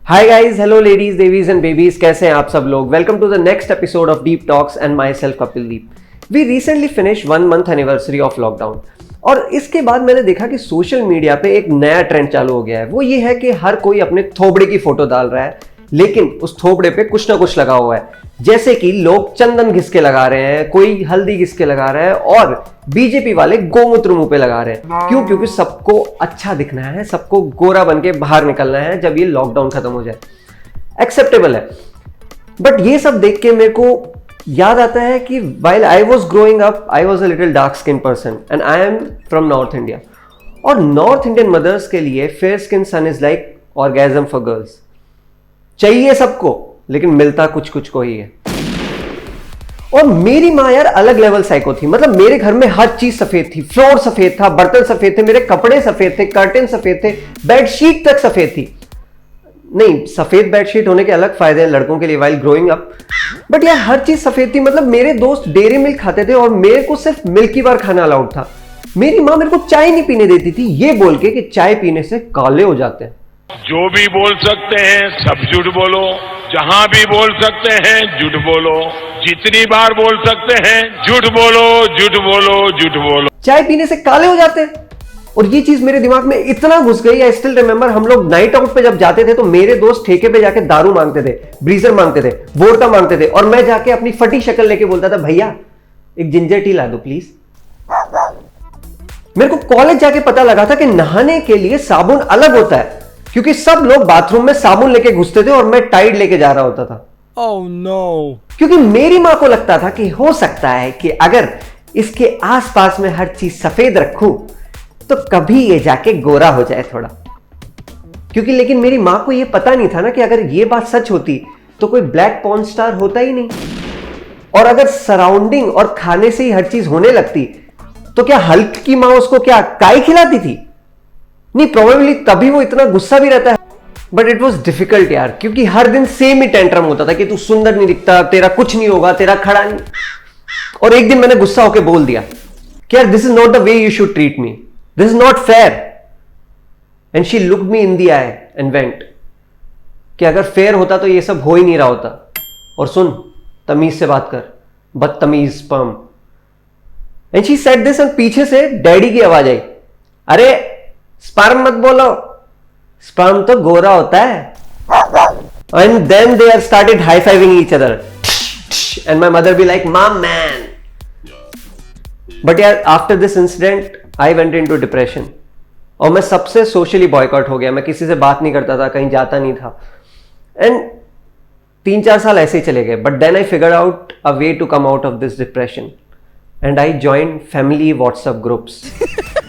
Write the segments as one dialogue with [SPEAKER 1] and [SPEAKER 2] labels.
[SPEAKER 1] हाय guys, hello ladies, देवीज and babies, कैसे हैं आप सब लोग। Welcome to the next episode of Deep Talks and myself Kapil Deep. We recently finish 1 month anniversary of lockdown और इसके बाद मैंने देखा कि सोशल मीडिया पे एक नया ट्रेंड चालू हो गया है। वो ये है कि हर कोई अपने थोबड़े की फोटो डाल रहा है, लेकिन उस थोबड़े पे कुछ ना कुछ लगा हुआ है। जैसे कि लोग चंदन घिस के लगा रहे हैं, कोई हल्दी घिस के लगा रहा है और बीजेपी वाले गोमूत्र मुंह पे लगा रहे हैं। क्यों? क्योंकि सबको अच्छा दिखना है, सबको गोरा बन के बाहर निकलना है जब ये लॉकडाउन खत्म हो जाए। एक्सेप्टेबल है, बट ये सब देख के मेरे को याद आता है कि while I was growing up, I was a little dark skin person and I am from North India. और North Indian mothers के लिए fair skin son is like orgasm for girls. चाहिए सबको, लेकिन मिलता कुछ कुछ को ही है। और मेरी माँ यार अलग लेवल साइको थी। मतलब मेरे घर में हर चीज सफेद थी, फ्लोर सफेद था, बर्तन सफेद थे, मेरे कपड़े सफेद थे, कर्टेन सफेद थे, बेडशीट तक सफेद थी। नहीं, सफेद बेडशीट होने के अलग फायदे हैं लड़कों के लिए वाइल ग्रोइंग अप, बट यार हर चीज सफेद थी। मतलब मेरे दोस्त डेयरी मिल्क खाते थे और मेरे को सिर्फ मिल्की बार खाना अलाउड था। मेरी माँ मेरे को चाय नहीं पीने देती थी, ये बोल के कि चाय पीने से काले हो जाते हैं।
[SPEAKER 2] जो भी बोल सकते हैं सब झूठ बोलो, जहां भी बोल सकते हैं झूठ बोलो, जितनी बार बोल सकते हैं झूठ बोलो, झूठ बोलो, झूठ बोलो।
[SPEAKER 1] चाय पीने से काले हो जाते हैं। और ये चीज मेरे दिमाग में इतना घुस गई। आई स्टिल रिमेंबर, हम लोग नाइट आउट पे जब जाते थे तो मेरे दोस्त ठेके पे जाके दारू मांगते थे, ब्रीजर मांगते थे, वोडका मांगते थे और मैं जाके अपनी फटी शक्ल लेके बोलता था, भैया एक जिंजर टी ला दो प्लीज। मेरे को कॉलेज जाके पता लगा था कि नहाने के लिए साबुन अलग होता है, क्योंकि सब लोग बाथरूम में साबुन लेके घुसते थे और मैं टाइड लेके जा रहा होता था।
[SPEAKER 3] Oh no!
[SPEAKER 1] क्योंकि मेरी मां को लगता था कि हो सकता है कि अगर इसके आसपास में हर चीज सफेद रखूं तो कभी ये जाके गोरा हो जाए थोड़ा। क्योंकि लेकिन मेरी मां को ये पता नहीं था ना कि अगर ये बात सच होती तो कोई ब्लैक पॉर्न स्टार होता ही नहीं। और अगर सराउंडिंग और खाने से ही हर चीज होने लगती तो क्या हल्क की मां उसको क्या काई खिलाती थी? नहीं, प्रोबेबली तभी वो इतना गुस्सा भी रहता है। बट इट वॉज डिफिकल्ट यार, क्योंकि हर दिन सेम ही टेंट्रम होता था कि तू सुंदर नहीं दिखता, तेरा कुछ नहीं होगा, तेरा खड़ा नहीं। और एक दिन मैंने गुस्सा होकर बोल दिया कि यार this is not the way you should treat me, this is not fair. And she looked me in the I and went कि अगर फेयर होता तो ये सब हो ही नहीं रहा होता। और सुन, तमीज से बात कर, बदतमीज sperm. And she said this and पीछे से डैडी की आवाज आई, अरे स्पर्म मत बोलो, स्पर्म तो गोरा होता है। And then they are started high fiving each other and my mother be like mom man. But यार after this incident I went into depression और मैं सबसे सोशली बॉयकॉट हो गया। मैं किसी से बात नहीं करता था, कहीं जाता नहीं था। एंड 3-4 साल ऐसे ही चले गए। But then I figured out a way to come out of this depression and I joined family WhatsApp groups.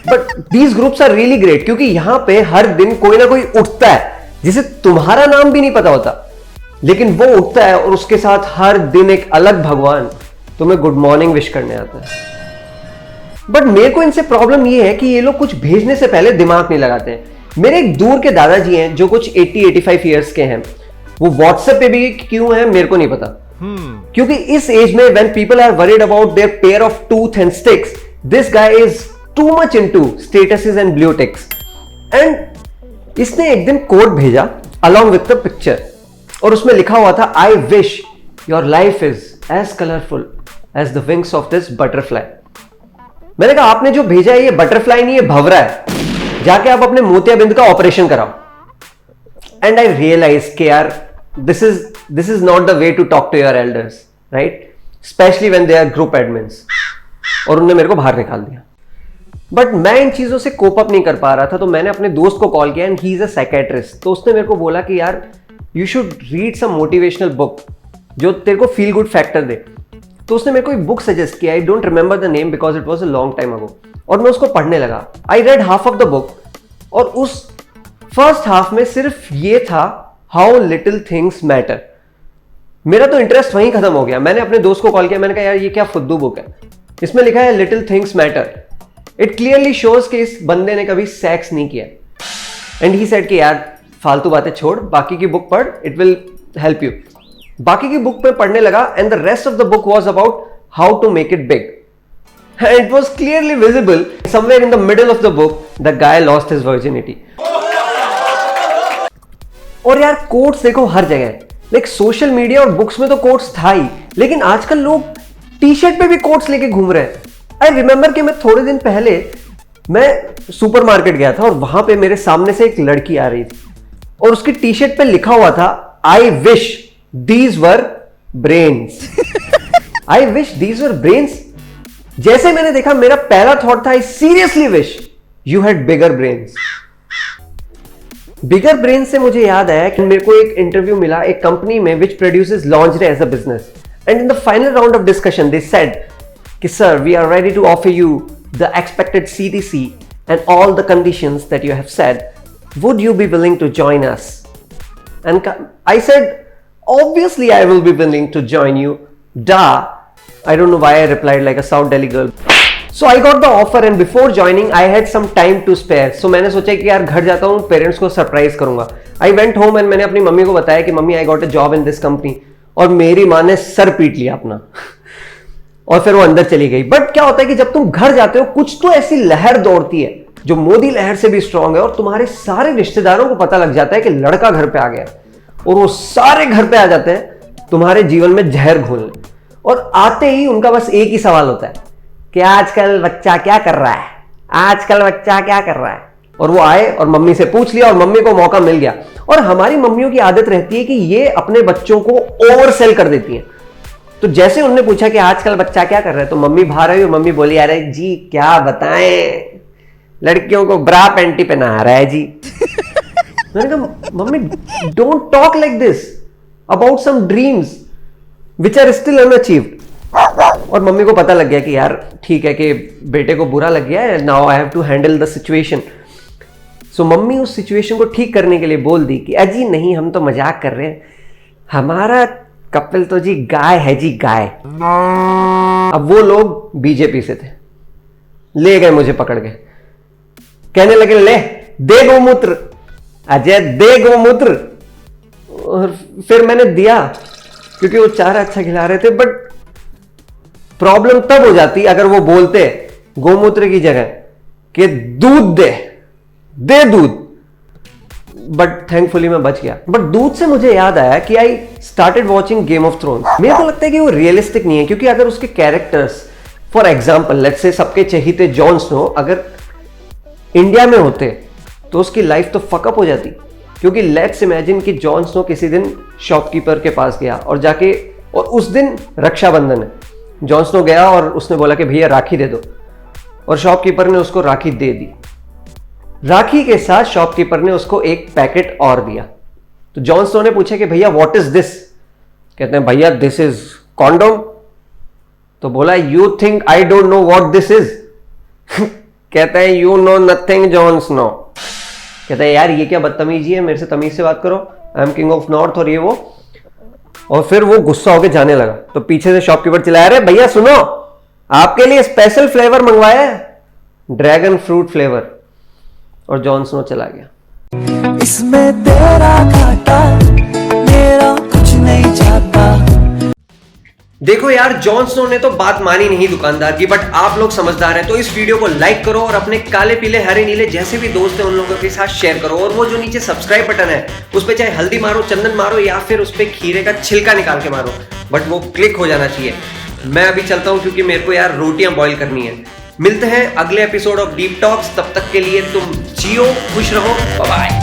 [SPEAKER 1] But these groups are really great, क्योंकि यहां पे हर दिन कोई ना कोई उठता है जिसे तुम्हारा नाम भी नहीं पता होता, लेकिन वो उठता है और उसके साथ हर दिन एक अलग भगवान तुम्हें गुड मॉर्निंग विश करने आता है। बट मेरे को इनसे प्रॉब्लम ये है कि ये लोग कुछ भेजने से पहले दिमाग नहीं लगाते हैं। मेरे एक दूर के दादाजी हैं जो कुछ 80-85 ईयर्स के हैं। वो व्हाट्सएप पे भी क्यों है मेरे को नहीं पता। क्योंकि इस एज में when people are worried about their pair of tooth and sticks, this guy is too much into statuses and blue ticks. And इसने एक दिन कोड भेजा अलॉन्ग विद द पिक्चर और उसमें लिखा हुआ था, I wish your life is as colourful as the wings of this butterfly. मैंने कहा आपने जो भेजा है ये बटरफ्लाई नहीं, ये भंवरा है, जाके आप अपने मोतियाबिंद का ऑपरेशन कराओ। एंड आई रियलाइज कि यार this is not the way to talk to your elders, right? Especially when they are group admins. और उन्होंने मेरे को बाहर निकाल दिया। बट मैं इन चीजों से कोप अप नहीं कर पा रहा था, तो मैंने अपने दोस्त को कॉल किया and he is a psychiatrist. तो उसने मेरे को बोला कि यार you should read some motivational book जो तेरे को फील गुड फैक्टर दे। तो उसने मेरे को एक बुक सजेस्ट किया, I don't remember the name because it was a long time ago. और मैं उसको पढ़ने लगा। I read half of the book और उस फर्स्ट हाफ में सिर्फ ये था, हाउ लिटिल थिंग्स मैटर। मेरा तो इंटरेस्ट वहीं खत्म हो गया। मैंने अपने दोस्त को कॉल किया, मैंने कहा यार ये क्या फुद्दू बुक है, इसमें लिखा है little things matter. It clearly shows कि इस बंदे ने कभी सेक्स नहीं किया। एंड ही सेड कि यार फालतू बातें छोड़, बाकी की बुक पढ़, इट विल हेल्प यू। बाकी की बुक पे पढ़ने लगा and the rest of the book was about how to make it big. And it was clearly visible somewhere in the middle of the book the guy lost his virginity. और यार quotes देखो हर जगह, like social media और books में तो quotes था ही, लेकिन आजकल लोग टी शर्ट पे भी कोट्स लेके घूम रहे हैं। आई रिमेंबर कि मैं थोड़े दिन पहले मैं सुपरमार्केट गया था और वहां पे मेरे सामने से एक लड़की आ रही थी और उसकी टी शर्ट पे लिखा हुआ था I wish these were brains. I wish these were brains. जैसे मैंने देखा मेरा पहला थॉट था I seriously wish you had bigger brains. Bigger brain से मुझे याद आया कि मेरे को एक इंटरव्यू मिला एक कंपनी में which produces lingerie as a business, and in the final round of discussion they said कि sir we are ready to offer you the expected CTC and all the conditions that you have said. Would you be willing to join us? And I said, obviously I will be willing to join you. Duh. I don't know why I replied like a South Delhi girl. So I got the offer and before joining I had some time to spare. So मैंने सोचा कि यार घर जाता हूँ, parents को surprise करूंगा. I went home and मैंने अपनी मम्मी को बताया कि mummy I got a job in this company. और मेरी माँ ने सर पीट लिया अपना और फिर वो अंदर चली गई. बट क्या होता है कि जब तुम घर जाते हो कुछ तो ऐसी लहर दौड़ती है जो मोदी लहर से भी स्ट्रांग है और तुम्हारे सारे रिश्तेदारों को पता लग जाता है कि लड़का घर पे आ गया और वो सारे घर पे आ जाते हैं तुम्हारे जीवन में जहर घोलने. और आते ही उनका बस एक ही सवाल होता है कि आजकल बच्चा क्या कर रहा है, आजकल बच्चा क्या कर रहा है. और वो आए और मम्मी से पूछ लिया और मम्मी को मौका मिल गया. और हमारी मम्मियों की आदत रहती है कि ये अपने बच्चों को ओवर सेल कर देती हैं. तो जैसे उन्होंने पूछा कि आजकल बच्चा क्या कर रहा है तो मम्मी बाहर आई और मम्मी बोली अरे जी क्या बताएं, लड़कियों को ब्रा पैंटी पहना रहा है जी. मैंने कहा mummy don't talk like this about some dreams which are still unachieved. और मम्मी को पता लग गया कि यार ठीक है कि बेटे को बुरा लग गया है, now I have to handle the situation. So mummy उस सिचुएशन को ठीक करने के लिए बोल दी कि अजी नहीं हम तो मजाक कर रहे हैं, हमारा कपिल तो जी गाय है जी गाय. अब वो लोग बीजेपी से थे, ले गए मुझे पकड़ के, कहने लगे ले दे गोमूत्र अजय दे गोमूत्र. और फिर मैंने दिया क्योंकि वो चारा अच्छा खिला रहे थे. बट प्रॉब्लम तब हो जाती अगर वो बोलते गोमूत्र की जगह कि दूध दे दूध. बट थैंकफुली मैं बच गया. बट दूध से मुझे याद आया कि I started watching game of thrones. मेरे को लगता है कि वो रियलिस्टिक नहीं है क्योंकि अगर उसके characters for example let's say सबके चहीते जॉन स्नो अगर इंडिया में होते तो उसकी लाइफ तो फकअप हो जाती. क्योंकि लेट्स इमेजिन कि जॉन स्नो किसी दिन शॉपकीपर के पास गया और जाके, और उस दिन रक्षाबंधन है, जॉन स्नो गया और उसने बोला कि भैया राखी दे दो और शॉपकीपर ने उसको राखी दे दी. राखी के साथ शॉपकीपर ने उसको एक पैकेट और दिया. तो जॉन स्नो ने पूछा कि भैया व्हाट इज दिस. कहते हैं भैया दिस इज कॉन्डोम. तो बोला you think I don't know what this is. कहते हैं you know nothing Jon Snow. कहता है यार ये क्या बदतमीजी है, मेरे से तमीज से बात करो, I am king of north और ये वो. और फिर वो गुस्सा होकर जाने लगा. तो पीछे से शॉपकीपर चिल्लाया अरे भैया सुनो आपके लिए स्पेशल फ्लेवर मंगवाया है, ड्रैगन फ्रूट फ्लेवर. और जॉन स्नो चला गया.
[SPEAKER 3] इसमें तेरा घाटा मेरा कुछ नहीं जाता.
[SPEAKER 1] देखो यार जॉन स्नो ने तो बात मानी नहीं दुकानदार की, बट आप लोग समझदार हैं तो इस वीडियो को लाइक करो और अपने काले पीले हरे नीले जैसे भी दोस्त हैं उन लोगों के साथ शेयर करो. और वो जो नीचे सब्सक्राइब बटन है उस पर चाहे हल्दी मारो, चंदन मारो या फिर उस पर खीरे का छिलका निकाल के मारो, बट वो क्लिक हो जाना चाहिए. मैं अभी चलता हूं क्योंकि मेरे को यार रोटियां बॉईल करनी है. मिलते हैं अगले एपिसोड ऑफ डीप टॉक्स. तब तक के लिए तुम जियो, खुश रहो, बाय बाय.